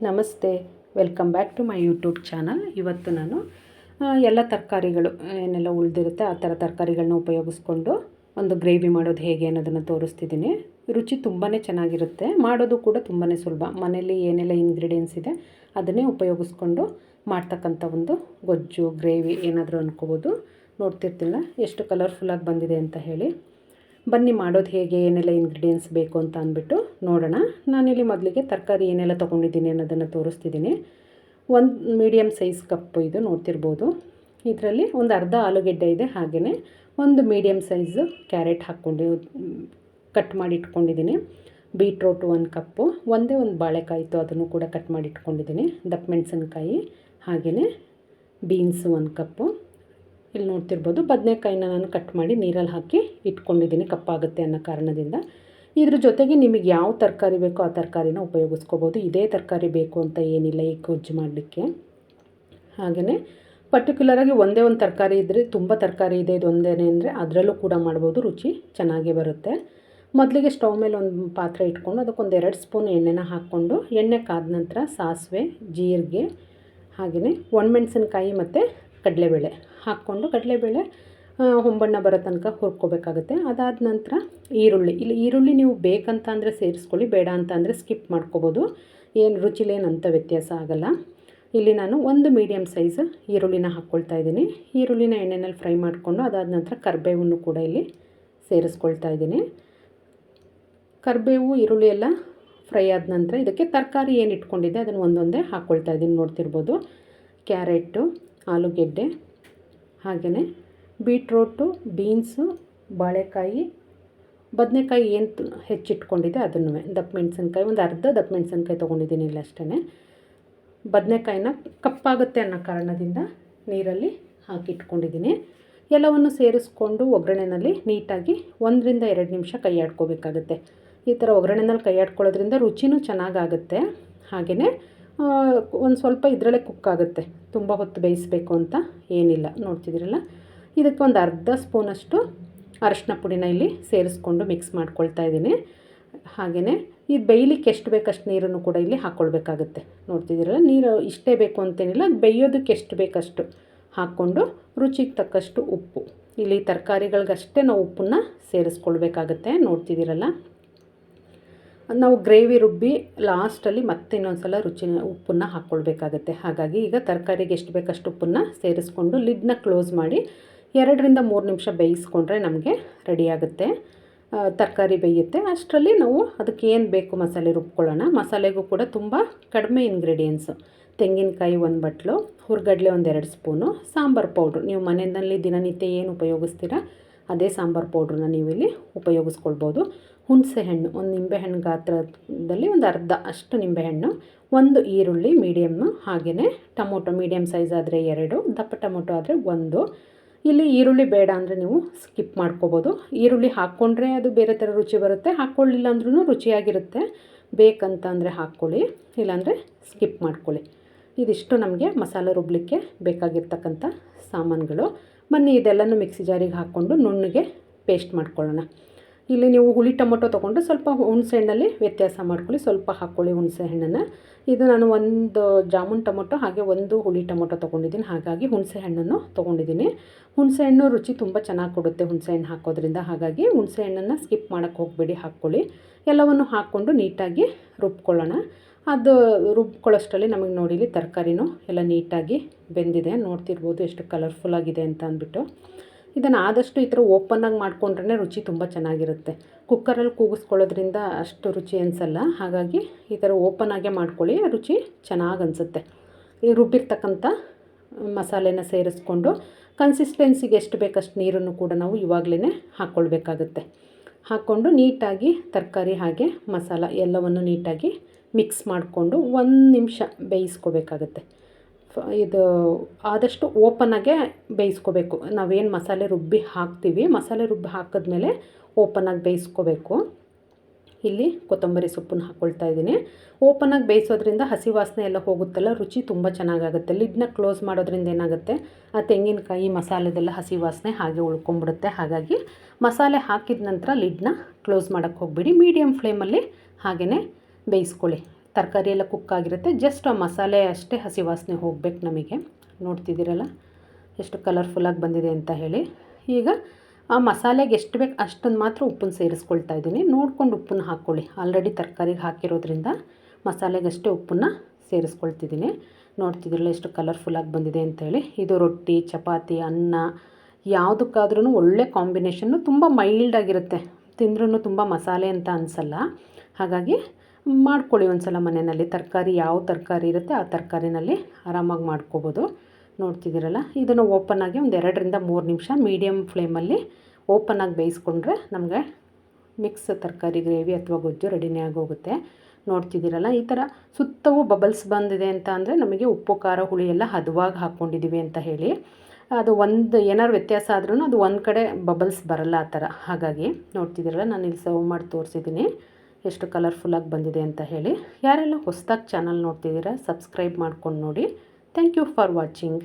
ನಮಸ್ತೆ, welcome back to my YouTube channel. ಇವತ್ತು ನಾನು ಎಲ್ಲ ತರಕಾರಿಗಳು ಏನೆಲ್ಲ ಉಳಿದಿರುತ್ತೆ ಆ ಥರ ತರಕಾರಿಗಳನ್ನ ಉಪಯೋಗಿಸ್ಕೊಂಡು ಒಂದು ಗ್ರೇವಿ ಮಾಡೋದು ಹೇಗೆ ಅನ್ನೋದನ್ನು ತೋರಿಸ್ತಿದ್ದೀನಿ. ರುಚಿ ತುಂಬಾ ಚೆನ್ನಾಗಿರುತ್ತೆ, ಮಾಡೋದು ಕೂಡ ತುಂಬಾ ಸುಲಭ. ಮನೆಯಲ್ಲಿ ಏನೆಲ್ಲ ಇಂಗ್ರೀಡಿಯೆಂಟ್ಸ್ ಇದೆ ಅದನ್ನೇ ಉಪಯೋಗಿಸ್ಕೊಂಡು ಮಾಡ್ತಕ್ಕಂಥ ಒಂದು ಗೊಜ್ಜು ಗ್ರೇವಿ ಏನಾದರೂ ಅಂದ್ಕೋಬೋದು. ನೋಡ್ತಿರ್ತಿಲ್ಲ ಎಷ್ಟು ಕಲರ್ಫುಲ್ಲಾಗಿ ಬಂದಿದೆ ಅಂತ ಹೇಳಿ. ಬನ್ನಿ ಮಾಡೋದು ಹೇಗೆ, ಏನೆಲ್ಲ ಇಂಗ್ರೀಡಿಯೆಂಟ್ಸ್ ಬೇಕು ಅಂತ ಅಂದ್ಬಿಟ್ಟು ನೋಡೋಣ. ನಾನಿಲ್ಲಿ ಮೊದಲಿಗೆ ತರಕಾರಿ ಏನೆಲ್ಲ ತೊಗೊಂಡಿದ್ದೀನಿ ಅನ್ನೋದನ್ನು ತೋರಿಸ್ತಿದ್ದೀನಿ. ಒಂದು ಮೀಡಿಯಮ್ ಸೈಜ್ ಕಪ್ಪು ಇದು ನೋಡ್ತಿರ್ಬೋದು. ಇದರಲ್ಲಿ ಒಂದು ಅರ್ಧ ಆಲೂಗೆಡ್ಡೆ ಇದೆ, ಹಾಗೆಯೇ ಒಂದು ಮೀಡಿಯಮ್ ಸೈಜು ಕ್ಯಾರೆಟ್ ಹಾಕ್ಕೊಂಡು ಕಟ್ ಮಾಡಿ ಇಟ್ಕೊಂಡಿದ್ದೀನಿ. ಬೀಟ್ರೋಟು 1 ಕಪ್ಪು, ಒಂದೇ ಒಂದು ಬಾಳೆಕಾಯಿ ಇತ್ತು ಅದನ್ನು ಕೂಡ ಕಟ್ ಮಾಡಿ ಇಟ್ಕೊಂಡಿದ್ದೀನಿ. ದಪ್ಪ ಮೆಣಸಿನ್ಕಾಯಿ, ಹಾಗೆಯೇ ಬೀನ್ಸು 1 ಕಪ್ಪು. ಇಲ್ಲಿ ನೋಡ್ತಿರ್ಬೋದು ಬದನೆಕಾಯಿನ ನಾನು ಕಟ್ ಮಾಡಿ ನೀರಲ್ಲಿ ಹಾಕಿ ಇಟ್ಕೊಂಡಿದ್ದೀನಿ, ಕಪ್ಪಾಗುತ್ತೆ ಅನ್ನೋ ಕಾರಣದಿಂದ. ಇದ್ರ ಜೊತೆಗೆ ನಿಮಗೆ ಯಾವ ತರಕಾರಿ ಬೇಕೋ ಆ ತರಕಾರಿನ ಉಪಯೋಗಿಸ್ಕೋಬೋದು. ಇದೇ ತರಕಾರಿ ಬೇಕು ಅಂತ ಏನಿಲ್ಲ ಈ ಗೊಜ್ಜು ಮಾಡಲಿಕ್ಕೆ. ಹಾಗೆಯೇ ಪರ್ಟಿಕ್ಯುಲರಾಗಿ ಒಂದೇ ಒಂದು ತರಕಾರಿ ಇದ್ದರೆ, ತುಂಬ ತರಕಾರಿ ಇದೆ ಇದು ಒಂದೇ ಅಂದರೆ ಅದರಲ್ಲೂ ಕೂಡ ಮಾಡ್ಬೋದು, ರುಚಿ ಚೆನ್ನಾಗೇ ಬರುತ್ತೆ. ಮೊದಲಿಗೆ ಸ್ಟವ್ ಮೇಲೆ ಒಂದು ಪಾತ್ರೆ ಇಟ್ಕೊಂಡು ಅದಕ್ಕೊಂದು 2 ಸ್ಪೂನ್ ಎಣ್ಣೆನ ಹಾಕ್ಕೊಂಡು, ಎಣ್ಣೆ ಕಾದ ನಂತರ ಸಾಸಿವೆ, ಜೀರಿಗೆ, ಹಾಗೆಯೇ ಒಣಮೆಣಸಿನ್ಕಾಯಿ ಮತ್ತು ಕಡಲೆಬೇಳೆ ಹಾಕ್ಕೊಂಡು, ಕಡಲೆಬೇಳೆ ಹೊಂಬಣ್ಣ ಬರೋ ತನಕ ಹುರ್ಕೋಬೇಕಾಗುತ್ತೆ. ಅದಾದ ನಂತರ ಈರುಳ್ಳಿ ನೀವು ಬೇಕಂತ ಅಂದರೆ ಸೇರಿಸ್ಕೊಳ್ಳಿ, ಬೇಡ ಅಂತ ಅಂದರೆ ಸ್ಕಿಪ್ ಮಾಡ್ಕೋಬೋದು. ಏನು ರುಚಿಲೇನಂತ ವ್ಯತ್ಯಾಸ ಆಗೋಲ್ಲ. ಇಲ್ಲಿ ನಾನು ಒಂದು ಮೀಡಿಯಮ್ ಸೈಜ್ ಈರುಳ್ಳಿನ ಹಾಕ್ಕೊಳ್ತಾ ಇದ್ದೀನಿ. ಈರುಳ್ಳಿನ ಎಣ್ಣೆಯಲ್ಲಿ ಫ್ರೈ ಮಾಡಿಕೊಂಡು ಅದಾದ ನಂತರ ಕರಿಬೇವನ್ನು ಕೂಡ ಇಲ್ಲಿ ಸೇರಿಸ್ಕೊಳ್ತಾ ಇದ್ದೀನಿ. ಕರಿಬೇವು ಈರುಳ್ಳಿ ಎಲ್ಲ ಫ್ರೈ ಆದ ನಂತರ ಇದಕ್ಕೆ ತರಕಾರಿ ಏನು ಇಟ್ಕೊಂಡಿದ್ದೆ ಅದನ್ನು ಒಂದೊಂದೇ ಹಾಕ್ಕೊಳ್ತಾ ಇದ್ದೀನಿ. ನೋಡ್ತಿರ್ಬೋದು ಕ್ಯಾರೆಟು, ಆಲೂಗೆಡ್ಡೆ, ಹಾಗೆಯೇ ಬೀಟ್ರೋಟು, ಬೀನ್ಸು, ಬಾಳೆಕಾಯಿ, ಬದನೆಕಾಯಿ ಏನು ಹೆಚ್ಚಿಟ್ಕೊಂಡಿದ್ದೆ ಅದನ್ನು, ದಪ್ಪ ಮೆಣಸಿನ್ಕಾಯಿ ಒಂದು ಅರ್ಧ ದಪ್ಪ ಮೆಣಸಿನ್ಕಾಯಿ ತೊಗೊಂಡಿದ್ದೀನಿ ಇಲ್ಲ ಅಷ್ಟೇ. ಬದನೆಕಾಯಿನ ಕಪ್ಪಾಗುತ್ತೆ ಅನ್ನೋ ಕಾರಣದಿಂದ ನೀರಲ್ಲಿ ಹಾಕಿಟ್ಕೊಂಡಿದ್ದೀನಿ. ಎಲ್ಲವನ್ನು ಸೇರಿಸ್ಕೊಂಡು ಒಗ್ಗರಣೆಯಲ್ಲಿ ನೀಟಾಗಿ 1 ರಿಂದ 2 ನಿಮಿಷ ಕೈ ಆಡ್ಕೋಬೇಕಾಗುತ್ತೆ. ಈ ಥರ ಒಗ್ಗರಣೆಯಲ್ಲಿ ಕೈ ಆಡ್ಕೊಳ್ಳೋದ್ರಿಂದ ರುಚಿನೂ ಚೆನ್ನಾಗಾಗುತ್ತೆ. ಹಾಗೆಯೇ ಒಂದು ಸ್ವಲ್ಪ ಇದರಲ್ಲೇ ಕುಕ್ಕಾಗುತ್ತೆ, ತುಂಬ ಹೊತ್ತು ಬೇಯಿಸಬೇಕು ಅಂತ ಏನಿಲ್ಲ. ನೋಡ್ತಿದ್ದೀರಲ್ಲ, ಇದಕ್ಕೆ ಒಂದು ಅರ್ಧ ಸ್ಪೂನಷ್ಟು ಅರಶಿನ ಪುಡಿನ ಇಲ್ಲಿ ಸೇರಿಸ್ಕೊಂಡು ಮಿಕ್ಸ್ ಮಾಡ್ಕೊಳ್ತಾ ಇದ್ದೀನಿ. ಹಾಗೆಯೇ ಇದು ಬೇಯಲಿಕ್ಕೆ ಎಷ್ಟು ಬೇಕಷ್ಟು ನೀರನ್ನು ಕೂಡ ಇಲ್ಲಿ ಹಾಕ್ಕೊಳ್ಬೇಕಾಗುತ್ತೆ. ನೋಡ್ತಿದ್ದೀರಲ್ಲ, ನೀರು ಇಷ್ಟೇ ಬೇಕು ಅಂತೇನಿಲ್ಲ, ಬೇಯೋದಕ್ಕೆ ಎಷ್ಟು ಬೇಕಷ್ಟು ಹಾಕ್ಕೊಂಡು ರುಚಿಗೆ ತಕ್ಕಷ್ಟು ಉಪ್ಪು, ಇಲ್ಲಿ ತರಕಾರಿಗಳಿಗಷ್ಟೇ ನಾವು ಉಪ್ಪನ್ನು ಸೇರಿಸ್ಕೊಳ್ಬೇಕಾಗತ್ತೆ. ನೋಡ್ತಿದ್ದೀರಲ್ಲ, ನಾವು ಗ್ರೇವಿ ರುಬ್ಬಿ ಲಾಸ್ಟಲ್ಲಿ ಮತ್ತೆ ಇನ್ನೊಂದು ಸಲ ಉಪ್ಪನ್ನು ಹಾಕ್ಕೊಳ್ಬೇಕಾಗತ್ತೆ. ಹಾಗಾಗಿ ಈಗ ತರಕಾರಿಗೆ ಎಷ್ಟು ಬೇಕಷ್ಟು ಉಪ್ಪನ್ನು ಸೇರಿಸ್ಕೊಂಡು ಲಿಡ್ನ ಕ್ಲೋಸ್ ಮಾಡಿ 2 ರಿಂದ 3 ನಿಮಿಷ ಬೇಯಿಸ್ಕೊಂಡ್ರೆ ನಮಗೆ ರೆಡಿಯಾಗುತ್ತೆ, ತರಕಾರಿ ಬೇಯುತ್ತೆ. ಅಷ್ಟರಲ್ಲಿ ನಾವು ಅದಕ್ಕೆ ಏನು ಬೇಕು ಮಸಾಲೆ ರುಬ್ಕೊಳ್ಳೋಣ. ಮಸಾಲೆಗೂ ಕೂಡ ತುಂಬ ಕಡಿಮೆ ಇಂಗ್ರೀಡಿಯೆಂಟ್ಸು. ತೆಂಗಿನಕಾಯಿ 1 ಬಟ್ಲು, ಹುರ್ಗಡ್ಲೆ 2 ಸ್ಪೂನು, ಸಾಂಬಾರು ಪೌಡ್ರು ನೀವು ಮನೆಯಲ್ಲಿ ದಿನನಿತ್ಯ ಏನು ಉಪಯೋಗಿಸ್ತೀರಾ ಅದೇ ಸಾಂಬಾರು ಪೌಡ್ರನ್ನ ನೀವು ಇಲ್ಲಿ ಉಪಯೋಗಿಸ್ಕೊಳ್ಬೋದು. ಹುಣಸೆಹಣ್ಣು, ಒಂದು ನಿಂಬೆಹಣ್ಣು ಗಾತ್ರದಲ್ಲಿ ಒಂದು ಅರ್ಧ ಅಷ್ಟು ನಿಂಬೆಹಣ್ಣು, 1 ಈರುಳ್ಳಿ ಮೀಡಿಯಮ್ಮು, ಹಾಗೆಯೇ ಟೊಮೊಟೊ ಮೀಡಿಯಮ್ ಸೈಜ್ ಆದರೆ 2, ದಪ್ಪ ಟೊಮೊಟೊ ಆದರೆ 1. ಇಲ್ಲಿ ಈರುಳ್ಳಿ ಬೇಡ ಅಂದರೆ ನೀವು ಸ್ಕಿಪ್ ಮಾಡ್ಕೋಬೋದು. ಈರುಳ್ಳಿ ಹಾಕ್ಕೊಂಡ್ರೆ ಅದು ಬೇರೆ ಥರ ರುಚಿ ಬರುತ್ತೆ, ಹಾಕ್ಕೊಳ್ಳಿಲ್ಲ ಅಂದ್ರೂ ರುಚಿಯಾಗಿರುತ್ತೆ. ಬೇಕಂತ ಅಂದರೆ ಹಾಕ್ಕೊಳ್ಳಿ, ಇಲ್ಲಾಂದರೆ ಸ್ಕಿಪ್ ಮಾಡ್ಕೊಳ್ಳಿ. ಇದಿಷ್ಟು ನಮಗೆ ಮಸಾಲೆ ರುಬ್ಬಲಿಕ್ಕೆ ಬೇಕಾಗಿರ್ತಕ್ಕಂಥ ಸಾಮಾನುಗಳು. ಬನ್ನಿ ಇದೆಲ್ಲನೂ ಮಿಕ್ಸಿ ಜಾರಿಗೆ ಹಾಕ್ಕೊಂಡು ನುಣ್ಣಗೆ ಪೇಸ್ಟ್ ಮಾಡ್ಕೊಳ್ಳೋಣ. ಇಲ್ಲಿ ನೀವು ಹುಳಿ ಟೊಮೊಟೊ ತೊಗೊಂಡು ಸ್ವಲ್ಪ ಹುಣಸೆಹಣ್ಣಲ್ಲಿ ವ್ಯತ್ಯಾಸ ಮಾಡ್ಕೊಳ್ಳಿ, ಸ್ವಲ್ಪ ಹಾಕ್ಕೊಳ್ಳಿ ಹುಣಸೆಹಣ್ಣನ್ನು. ಇದು ನಾನು 1 ಜಾಮೂನ್ ಟೊಮೊಟೊ ಹಾಗೆ 1 ಹುಳಿ ಟೊಮೊಟೊ ತೊಗೊಂಡಿದ್ದೀನಿ, ಹಾಗಾಗಿ ಹುಣಸೆಹಣ್ಣನ್ನು ತೊಗೊಂಡಿದ್ದೀನಿ. ಹುಣಸೆಹಣ್ಣು ರುಚಿ ತುಂಬ ಚೆನ್ನಾಗಿ ಕೊಡುತ್ತೆ ಹುಣಸೆಹಣ್ಣು ಹಾಕೋದ್ರಿಂದ, ಹಾಗಾಗಿ ಹುಣಸೆಹಣ್ಣನ್ನು ಸ್ಕಿಪ್ ಮಾಡೋಕ್ಕೆ ಹೋಗಬೇಡಿ, ಹಾಕ್ಕೊಳ್ಳಿ. ಎಲ್ಲವನ್ನು ಹಾಕ್ಕೊಂಡು ನೀಟಾಗಿ ರುಬ್ಕೊಳ್ಳೋಣ. ಅದು ರುಬ್ಕೊಳ್ಳೋಷ್ಟರಲ್ಲಿ ನಮಗೆ ನೋಡಿಲಿ ತರಕಾರಿನೂ ಎಲ್ಲ ನೀಟಾಗಿ ಬೆಂದಿದೆ. ನೋಡ್ತಿರ್ಬೋದು ಎಷ್ಟು ಕಲರ್ಫುಲ್ಲಾಗಿದೆ ಅಂತ ಅಂದ್ಬಿಟ್ಟು. ಇದನ್ನು ಆದಷ್ಟು ಈ ಥರ ಓಪನ್ನಾಗಿ ಮಾಡ್ಕೊಂಡ್ರೆ ರುಚಿ ತುಂಬ ಚೆನ್ನಾಗಿರುತ್ತೆ. ಕುಕ್ಕರಲ್ಲಿ ಕೂಗಿಸ್ಕೊಳ್ಳೋದ್ರಿಂದ ಅಷ್ಟು ರುಚಿ ಅನಿಸಲ್ಲ, ಹಾಗಾಗಿ ಈ ಥರ ಓಪನ್ನಾಗೇ ಮಾಡ್ಕೊಳ್ಳಿ, ರುಚಿ ಚೆನ್ನಾಗಿ ಅನಿಸುತ್ತೆ. ಈ ರುಬ್ಬಿರ್ತಕ್ಕಂಥ ಮಸಾಲೆನ ಸೇರಿಸ್ಕೊಂಡು ಕನ್ಸಿಸ್ಟೆನ್ಸಿಗೆ ಎಷ್ಟು ಬೇಕಷ್ಟು ನೀರನ್ನು ಕೂಡ ನಾವು ಇವಾಗಲೇ ಹಾಕ್ಕೊಳ್ಬೇಕಾಗುತ್ತೆ. ಹಾಕ್ಕೊಂಡು ನೀಟಾಗಿ ತರಕಾರಿ ಹಾಗೆ ಮಸಾಲ ಎಲ್ಲವನ್ನು ನೀಟಾಗಿ ಮಿಕ್ಸ್ ಮಾಡಿಕೊಂಡು 1 ನಿಮಿಷ ಬೇಯಿಸ್ಕೋಬೇಕಾಗತ್ತೆ. ಇದು ಆದಷ್ಟು ಓಪನ್ನಾಗೆ ಬೇಯಿಸ್ಕೋಬೇಕು. ನಾವೇನು ಮಸಾಲೆ ರುಬ್ಬಿ ಹಾಕ್ತೀವಿ, ಮಸಾಲೆ ರುಬ್ಬಿ ಹಾಕಿದ್ಮೇಲೆ ಓಪನ್ನಾಗಿ ಬೇಯಿಸ್ಕೋಬೇಕು. ಇಲ್ಲಿ ಕೊತ್ತಂಬರಿ ಸೊಪ್ಪನ್ನು ಹಾಕ್ಕೊಳ್ತಾ ಇದ್ದೀನಿ. ಓಪನ್ನಾಗಿ ಬೇಯಿಸೋದ್ರಿಂದ ಹಸಿ ವಾಸನೆ ಎಲ್ಲ ಹೋಗುತ್ತಲ್ಲ, ರುಚಿ ತುಂಬ ಚೆನ್ನಾಗಾಗುತ್ತೆ. ಲಿಡ್ನ ಕ್ಲೋಸ್ ಮಾಡೋದ್ರಿಂದ ಏನಾಗುತ್ತೆ, ಆ ತೆಂಗಿನಕಾಯಿ ಮಸಾಲೆದೆಲ್ಲ ಹಸಿ ವಾಸನೆ ಹಾಗೆ ಉಳ್ಕೊಂಬಿಡುತ್ತೆ. ಹಾಗಾಗಿ ಮಸಾಲೆ ಹಾಕಿದ ನಂತರ ಲಿಡ್ನ ಕ್ಲೋಸ್ ಮಾಡೋಕ್ಕೆ ಹೋಗಬೇಡಿ, ಮೀಡಿಯಮ್ ಫ್ಲೇಮಲ್ಲಿ ಹಾಗೆಯೇ ಬೇಯಿಸ್ಕೊಳ್ಳಿ. ತರಕಾರಿ ಎಲ್ಲ ಕುಕ್ ಆಗಿರುತ್ತೆ. ಜಸ್ಟ್ ಆ ಮಸಾಲೆ ಅಷ್ಟೇ ಹಸಿ ವಾಸನೆ ಹೋಗಬೇಕು ನಮಗೆ. ನೋಡ್ತಿದ್ದೀರಲ್ಲ ಎಷ್ಟು ಕಲರ್ಫುಲ್ಲಾಗಿ ಬಂದಿದೆ ಅಂತ ಹೇಳಿ. ಈಗ ಆ ಮಸಾಲೆಗೆ ಎಷ್ಟು ಬೇಕು ಅಷ್ಟನ್ನು ಮಾತ್ರ ಉಪ್ಪನ್ನು ಸೇರಿಸ್ಕೊಳ್ತಾ ಇದ್ದೀನಿ. ನೋಡ್ಕೊಂಡು ಉಪ್ಪನ್ನು ಹಾಕ್ಕೊಳ್ಳಿ. ಆಲ್ರೆಡಿ ತರಕಾರಿಗೆ ಹಾಕಿರೋದ್ರಿಂದ ಮಸಾಲೆಗಷ್ಟೇ ಉಪ್ಪನ್ನು ಸೇರಿಸ್ಕೊಳ್ತಿದ್ದೀನಿ. ನೋಡ್ತಿದ್ದೀರಲ್ಲ ಎಷ್ಟು ಕಲರ್ಫುಲ್ಲಾಗಿ ಬಂದಿದೆ ಅಂತೇಳಿ. ಇದು ರೊಟ್ಟಿ, ಚಪಾತಿ, ಅನ್ನ ಯಾವುದಕ್ಕಾದ್ರೂ ಒಳ್ಳೆ ಕಾಂಬಿನೇಷನ್ನು. ತುಂಬ ಮೈಲ್ಡಾಗಿರುತ್ತೆ, ತಿಂದ್ರೂ ತುಂಬ ಮಸಾಲೆ ಅಂತ ಅನಿಸಲ್ಲ. ಹಾಗಾಗಿ ಮಾಡ್ಕೊಳ್ಳಿ ಒಂದು ಸಲ ಮನೆಯಲ್ಲಿ. ತರಕಾರಿ ಯಾವ ತರಕಾರಿ ಇರುತ್ತೆ ಆ ತರಕಾರಿನಲ್ಲಿ ಆರಾಮಾಗಿ ಮಾಡ್ಕೋಬೋದು. ನೋಡ್ತಿದ್ದೀರಲ್ಲ, ಇದನ್ನು ಓಪನ್ನಾಗಿ ಒಂದು 2 ರಿಂದ 3 ನಿಮಿಷ ಮೀಡಿಯಮ್ ಫ್ಲೇಮಲ್ಲಿ ಓಪನ್ನಾಗಿ ಬೇಯಿಸ್ಕೊಂಡ್ರೆ ನಮಗೆ ಮಿಕ್ಸ್ ತರಕಾರಿ ಗ್ರೇವಿ ಅಥವಾ ಗೊಜ್ಜು ರೆಡಿನೇ ಆಗೋಗುತ್ತೆ. ನೋಡ್ತಿದ್ದೀರಲ್ಲ, ಈ ಥರ ಸುತ್ತವೂ ಬಬಲ್ಸ್ ಬಂದಿದೆ ಅಂತ ಅಂದರೆ ನಮಗೆ ಉಪ್ಪು, ಖಾರ, ಹುಳಿ ಎಲ್ಲ ಹದವಾಗಿ ಹಾಕ್ಕೊಂಡಿದ್ದೀವಿ ಅಂತ ಹೇಳಿ. ಅದು ಒಂದು ಏನಾದ್ರು ವ್ಯತ್ಯಾಸ ಆದ್ರೂ ಅದು ಒಂದು ಕಡೆ ಬಬಲ್ಸ್ ಬರಲ್ಲ ಆ ಥರ. ಹಾಗಾಗಿ ನೋಡ್ತಿದ್ದೀರಲ್ಲ, ನಾನು ಇಲ್ಲಿ ಸರ್ವ್ ಮಾಡಿ ತೋರಿಸಿದ್ದೀನಿ ಎಷ್ಟು ಕಲರ್ಫುಲ್ಲಾಗಿ ಬಂದಿದೆ ಅಂತ ಹೇಳಿ. ಯಾರೆಲ್ಲ ಹೊಸದಾಗಿ ಚಾನಲ್ ನೋಡ್ತಿದ್ದೀರಾ ಸಬ್ಸ್ಕ್ರೈಬ್ ಮಾಡ್ಕೊಂಡು ನೋಡಿ. Thank you for watching.